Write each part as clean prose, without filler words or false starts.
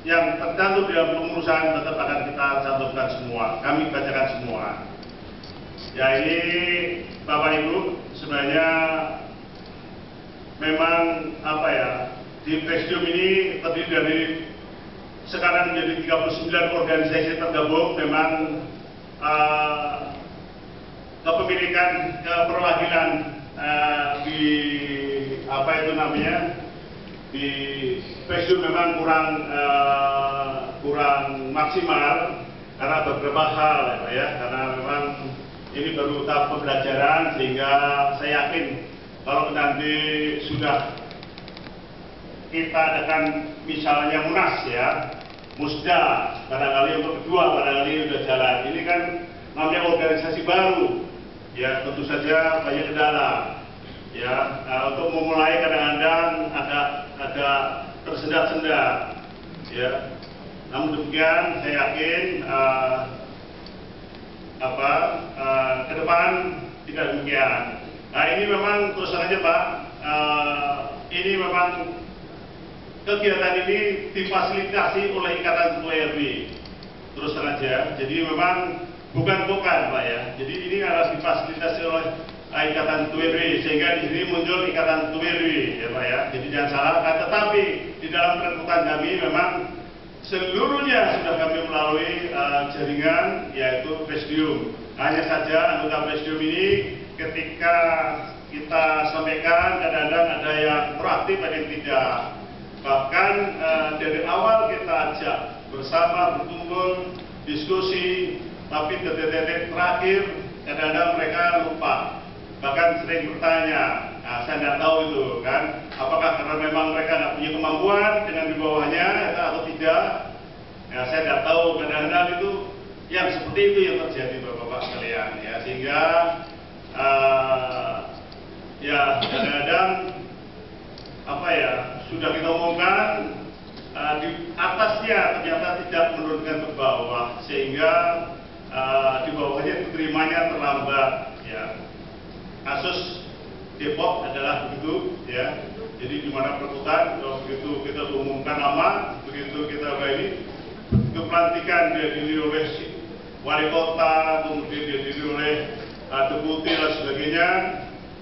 yang tercantum dalam pengurusan tetap akan kita cantumkan semua, kami bacakan semua. Ya, ini Bapak Ibu sebenarnya memang apa ya, di Presidium ini terdiri dari sekarang menjadi 39 organisasi tergabung. Memang kepemilikan, perwakilan di apa itu namanya, di Presidium memang kurang maksimal karena beberapa hal ya Pak ya, karena memang ini baru tahap pembelajaran, sehingga saya yakin kalau nanti sudah kita adakan misalnya Munas ya, Musda, barangkali untuk kedua barangkali sudah jalan. Ini kan namanya organisasi baru ya, tentu saja banyak kendala ya. Untuk memulai kadang-kadang agak tersendat-sendat ya. Namun demikian saya yakin ke depan tidak demikian. Nah, ini memang terus saja Pak, ini memang kegiatan ini difasilitasi oleh Ikatan Ketua RW, terus saja. Jadi memang bukan Pak ya. Jadi ini harus difasilitasi oleh Ikatan Ketua RW, sehingga di sini muncul Ikatan Ketua RW ya Pak ya. Jadi jangan salah. Tetapi di dalam perekrutan kami memang seluruhnya sudah kami melalui jaringan, yaitu Presidium. Hanya saja anggota Presidium ini ketika kita sampaikan kadang-kadang ada yang proaktif, ada yang tidak. Bahkan dari awal kita ajak bersama, berkumpul, diskusi, tapi detik-detik terakhir kadang-kadang mereka lupa. Bahkan sering bertanya, saya nggak tahu itu kan, apakah karena memang mereka nggak punya kemampuan dengan di bawahnya atau tidak. Ya, saya nggak tahu, kadang-kadang itu yang seperti itu yang terjadi Bapak-Bapak sekalian ya, sehingga ya kadang-kadang apa ya, sudah kita umumkan di atasnya ternyata tidak menurunkan ke bawah, sehingga di bawahnya terimanya terlambat ya. Kasus Depok adalah begitu ya. Jadi di mana perekrutan, begitu kita umumkan nama, begitu kita ini, begitu pelantikan dihadiri oleh wali kota, kemudian dihadiri oleh deputi dan sebagainya,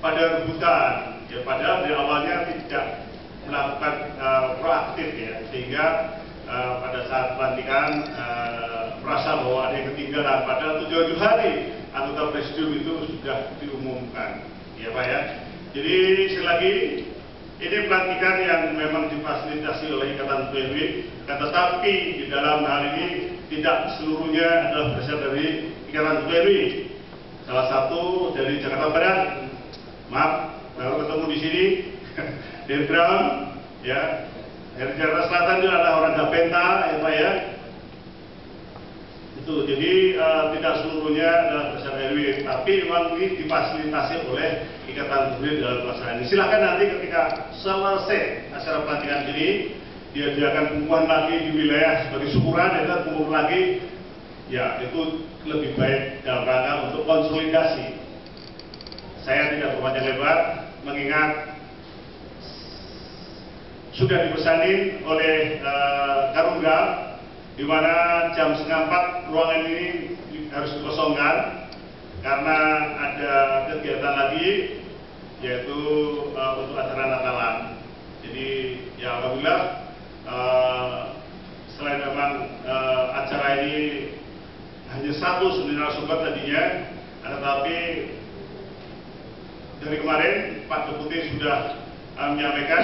pada rebutan ya, padahal di awalnya tidak melakukan proaktif ya, sehingga pada saat pelantikan merasa bahwa ada yang ketinggalan, padahal 7 hari anggota Presidium itu sudah diumumkan ya Pak ya. Jadi sekali lagi, ini pelantikan yang memang difasilitasi oleh Ikatan PW, tetapi di dalam hal ini tidak seluruhnya adalah berasal dari Ikatan PW. Salah satu dari Jakarta Barat, maaf baru ketemu di sini, dari Ground ya. Dari Jakarta Selatan itu ada orang Gapenta ya Pak ya. Itu jadi tidak seluruhnya adalah berasal RW, tapi memang ini difasilitasi oleh Ikatan PW dalam pelaksanaan ini. Silahkan nanti ketika selesai acara pelantikan ini, diadakan pengumuman lagi di wilayah sebagai syukuran, dan kumpul lagi, ya itu lebih baik dalam rangka untuk konsolidasi. Saya tidak berpanjang lebar, mengingat sudah dipesanin oleh Karungga, di mana jam 3:30 ruangan ini harus dikosongkan karena ada kegiatan lagi, yaitu untuk acara Natalan. Jadi ya alhamdulillah, selain memang acara ini hanya satu sebenarnya narasumber tadinya, tetapi dari kemarin Pak Deputi sudah menyampaikan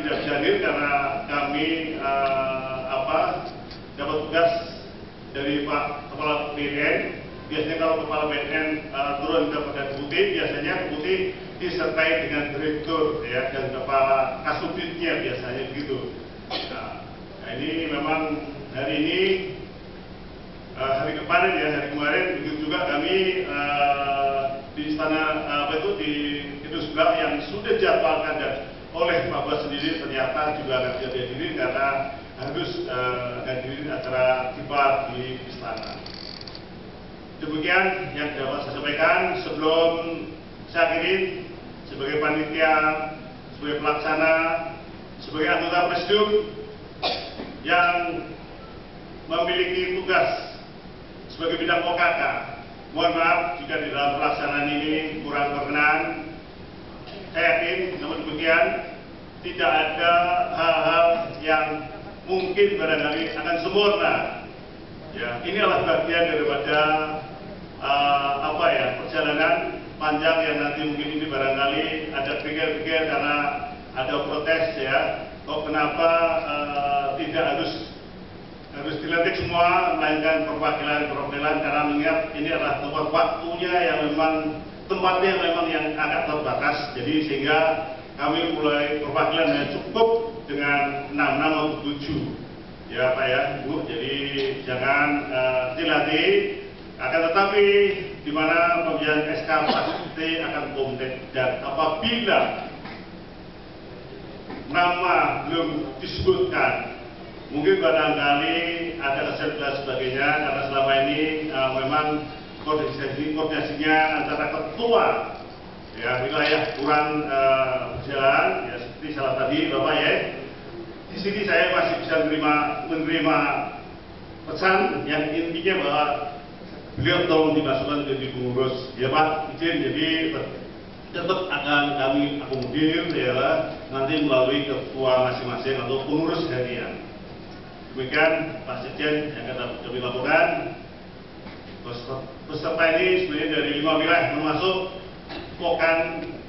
tidak bisa hadir karena kami dapat tugas dari Pak Kepala BNN. Biasanya kalau Kepala BNN turun kepada Deputi, biasanya Deputi disertai dengan Direktur ya, dan Kepala Kasubditnya biasanya begitu. Nah ini memang hari ini, hari kemarin begitu juga kami di istana di gedung sebelah yang sudah dijadwalkan dan oleh Pak Bos sendiri ternyata juga akan dihadiri karena harus menghadiri acara kibar di istana. Demikian yang dapat saya sampaikan. Sebelum saya akhiri, sebagai panitia, sebagai pelaksana, sebagai anggota Presidium, yang memiliki tugas sebagai bidang OKK. Mohon maaf jika di dalam pelaksanaan ini kurang berkenan. Saya yakin, namun demikian, tidak ada hal-hal yang mungkin barangkali akan sempurna. Ya, ini adalah bagian daripada perjalanan panjang yang nanti mungkin ini barangkali ada pikir-pikir karena ada protes ya. Kok kenapa tidak harus dilantik semua, melainkan perwakilan karena mengingat ini adalah tempat waktunya yang memang tempatnya memang yang agak terbatas, jadi sehingga kami mulai perwakilan yang cukup dengan 6 atau 7 ya Pak ya Bu, jadi jangan dilatih, akan tetapi di mana pembiayaan SK pasti akan komplit, dan apabila nama belum disebutkan mungkin barangkali ada kesalahan sebagainya, karena selama ini memang koordinasinya antara ketua ya wilayah kurang berjalan ya, seperti salah tadi Bapak ya. Di sini saya masih bisa menerima pesan yang intinya bahwa beliau tolong dimasukkan jadi pengurus ya Pak, izin, jadi tetap akan kami akomodir ya nanti melalui ketua masing-masing atau pengurus harian. Demikian Pak Sekjen yang akan kami laporkan. Peserta ini sebenarnya dari 5 wilayah termasuk Pokan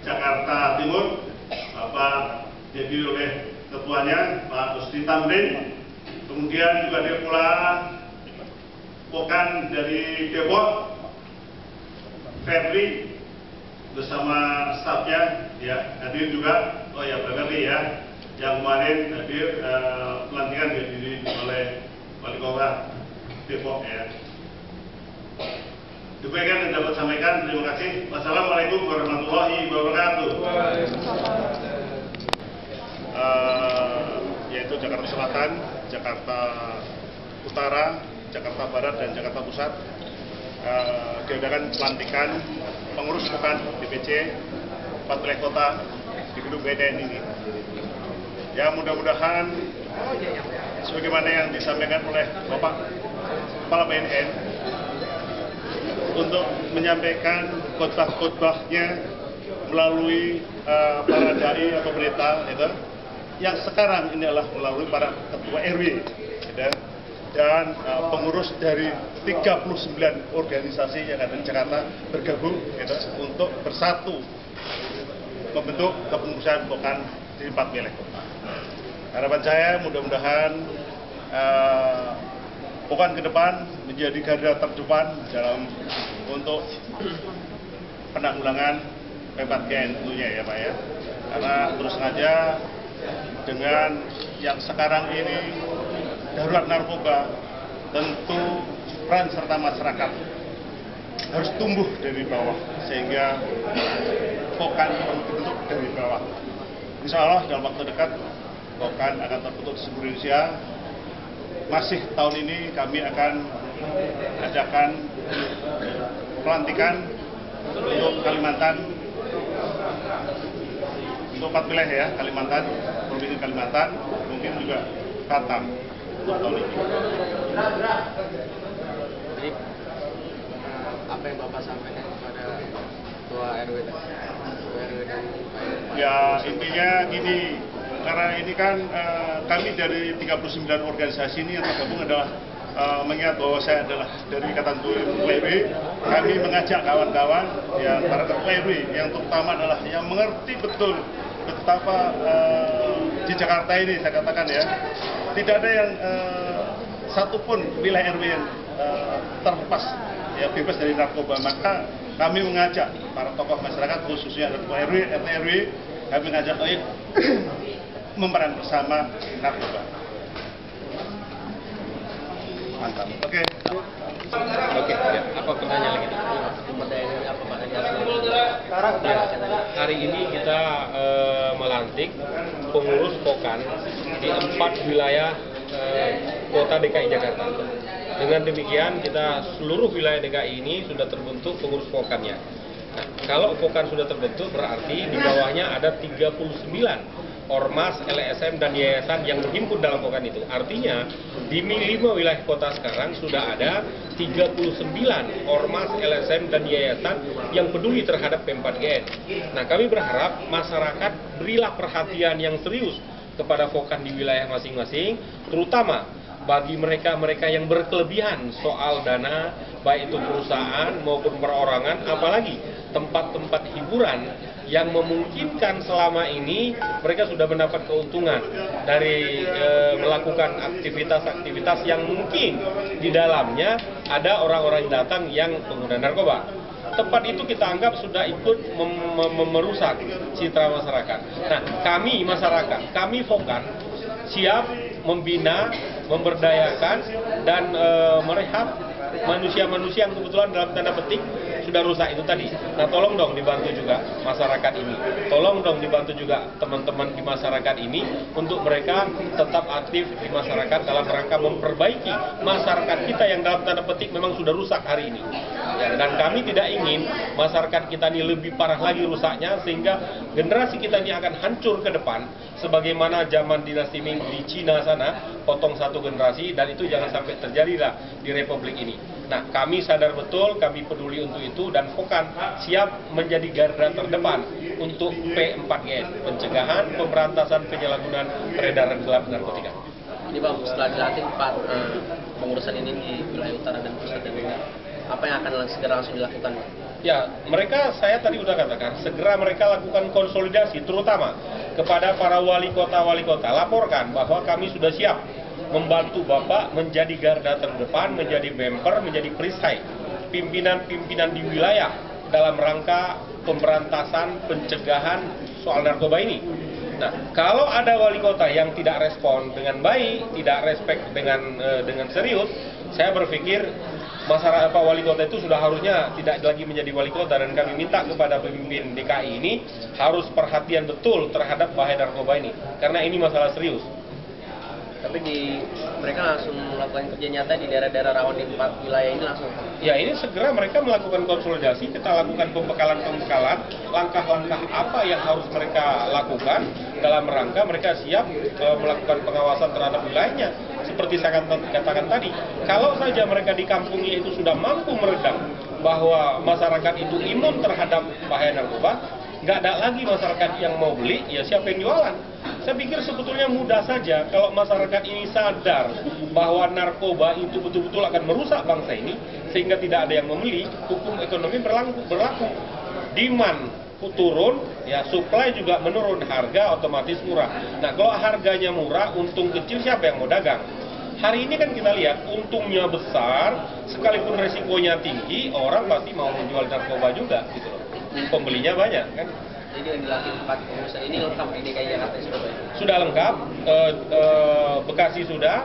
Jakarta Timur, Bapak jadi oleh ketuanya Pak Rusdi Tamrin. Kemudian juga ada pula Pokan dari Depok, Febri bersama stafnya ya hadir juga. Oh ya Pak Febri ya, yang kemarin hadir pelantikan dihadiri oleh Wali Kota Depok ya. Demikian yang dapat sampaikan. Terima kasih. Wassalamualaikum warahmatullahi wabarakatuh. Yaitu Jakarta Selatan, Jakarta Utara, Jakarta Barat, dan Jakarta Pusat diadakan pelantikan pengurus Pokan DPC 4 wilayah kota di gedung BNN ini. Ya, mudah-mudahan sebagaimana yang disampaikan oleh Bapak Kepala BNN untuk menyampaikan khotbah-khotbahnya melalui para dai atau pendeta gitu, yang sekarang ini adalah melalui para ketua RW gitu, dan pengurus dari 39 organisasi yang ada di Jakarta bergabung gitu, untuk bersatu membentuk kepengurusan Pokan di 4 wilayah kota. Harapan saya mudah-mudahan Pokan ke depan menjadi garda terdepan dalam untuk penanggulangan P4GN tentunya ya Pak ya. Karena terus saja dengan yang sekarang ini darurat narkoba, tentu peran serta masyarakat harus tumbuh dari bawah sehingga Pokan perlu dibentuk dari bawah. Insya Allah dalam waktu dekat Pokan akan terbentuk di seluruh Indonesia. Masih tahun ini kami akan adakan pelantikan untuk Kalimantan, untuk 4 wilayah ya, Kalimantan, Provinsi Kalimantan, mungkin juga Batam untuk tahun ini. Jadi apa yang Bapak sampaikan kepada Ketua RW dan Ya intinya gini, karena ini kan kami dari 39 organisasi ini yang tergabung adalah mengingat bahwa saya adalah dari Ikatan Ketua RW, kami mengajak kawan-kawan yang para ketua RW yang terutama adalah yang mengerti betul betapa di Jakarta ini saya katakan ya, tidak ada yang satupun wilayah RW yang terlepas ya bebas dari narkoba. Maka kami mengajak para tokoh masyarakat khususnya ketua RW, RT RW, kami mengajak memerangi bersama narkoba. Mantap. Oke. Ya. Apa pertanyaan lagi? Pertanyaan apa Pak? Ya, hari ini kita melantik pengurus Pokan di 4 wilayah kota DKI Jakarta. Dengan demikian kita seluruh wilayah DKI ini sudah terbentuk pengurus Pokannya. Nah, kalau Pokan sudah terbentuk berarti di bawahnya ada 39 ormas, LSM, dan yayasan yang berhimpun dalam Pokan itu. Artinya, di 5 wilayah kota sekarang sudah ada 39 ormas, LSM, dan yayasan yang peduli terhadap P4GN. Nah, kami berharap masyarakat berilah perhatian yang serius kepada Pokan di wilayah masing-masing, terutama bagi mereka-mereka yang berkelebihan soal dana, baik itu perusahaan maupun perorangan, apalagi tempat-tempat hiburan yang memungkinkan selama ini mereka sudah mendapat keuntungan dari melakukan aktivitas-aktivitas yang mungkin di dalamnya ada orang-orang datang yang pengguna narkoba. Tempat itu kita anggap sudah ikut merusak citra masyarakat. Nah, kami masyarakat, kami Pokan siap membina, memberdayakan, dan merehab manusia-manusia yang kebetulan dalam tanda petik sudah rusak itu tadi. Nah, tolong dong dibantu juga masyarakat ini. Tolong dong dibantu juga teman-teman di masyarakat ini untuk mereka tetap aktif di masyarakat dalam rangka memperbaiki masyarakat kita yang dalam tanda petik memang sudah rusak hari ini. Ya, dan kami tidak ingin masyarakat kita ini lebih parah lagi rusaknya sehingga generasi kita ini akan hancur ke depan sebagaimana zaman dinasti Ming di Cina sana, potong satu generasi, dan itu jangan sampai terjadilah di Republik ini. Nah, kami sadar betul, kami peduli untuk itu, dan Pokan siap menjadi garda terdepan untuk P4GN, pencegahan, pemberantasan penyalahgunaan peredaran gelap narkotika. Ini Bang, setelah dilatih 4 pengurusan ini di wilayah utara dan pusat dan wilayah, apa yang akan segera langsung dilakukan? Ya, mereka, saya tadi udah katakan, segera mereka lakukan konsolidasi, terutama kepada para wali kota, laporkan bahwa kami sudah siap membantu Bapak menjadi garda terdepan, menjadi bemper, menjadi perisai pimpinan-pimpinan di wilayah dalam rangka pemberantasan, pencegahan soal narkoba ini. Nah, kalau ada wali kota yang tidak respon dengan baik, tidak respect dengan serius, saya berpikir masyarakat wali kota itu sudah harusnya tidak lagi menjadi wali kota, dan kami minta kepada pemimpin DKI ini harus perhatian betul terhadap bahaya narkoba ini, karena ini masalah serius. Tapi mereka langsung melakukan kerja nyata di daerah-daerah rawan di 4 wilayah ini langsung. Ya, ini segera mereka melakukan konsolidasi, kita lakukan pembekalan, langkah-langkah apa yang harus mereka lakukan dalam rangka mereka siap melakukan pengawasan terhadap wilayahnya. Seperti saya katakan tadi, kalau saja mereka di kampungnya itu sudah mampu meredam bahwa masyarakat itu imun terhadap bahaya narkoba, nggak ada lagi masyarakat yang mau beli, ya siapa yang jualan? Saya pikir sebetulnya mudah saja kalau masyarakat ini sadar bahwa narkoba itu betul-betul akan merusak bangsa ini, sehingga tidak ada yang membeli, hukum ekonomi berlaku. Demand turun, ya supply juga menurun, harga otomatis murah. Nah, kalau harganya murah, untung kecil, siapa yang mau dagang? Hari ini kan kita lihat untungnya besar, sekalipun resikonya tinggi, orang pasti mau menjual narkoba juga, gitu loh. Pembelinya banyak, kan? Jadi yang dilatih 4 pengurusan ini lengkap di DKI Jakarta Surabaya? Sudah lengkap, Bekasi sudah,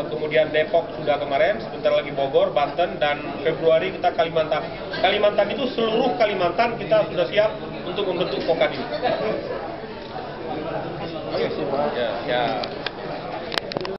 kemudian Depok sudah kemarin, sebentar lagi Bogor, Banten, dan Februari kita Kalimantan. Kalimantan itu seluruh Kalimantan kita sudah siap untuk membentuk Pokan ini. Ya.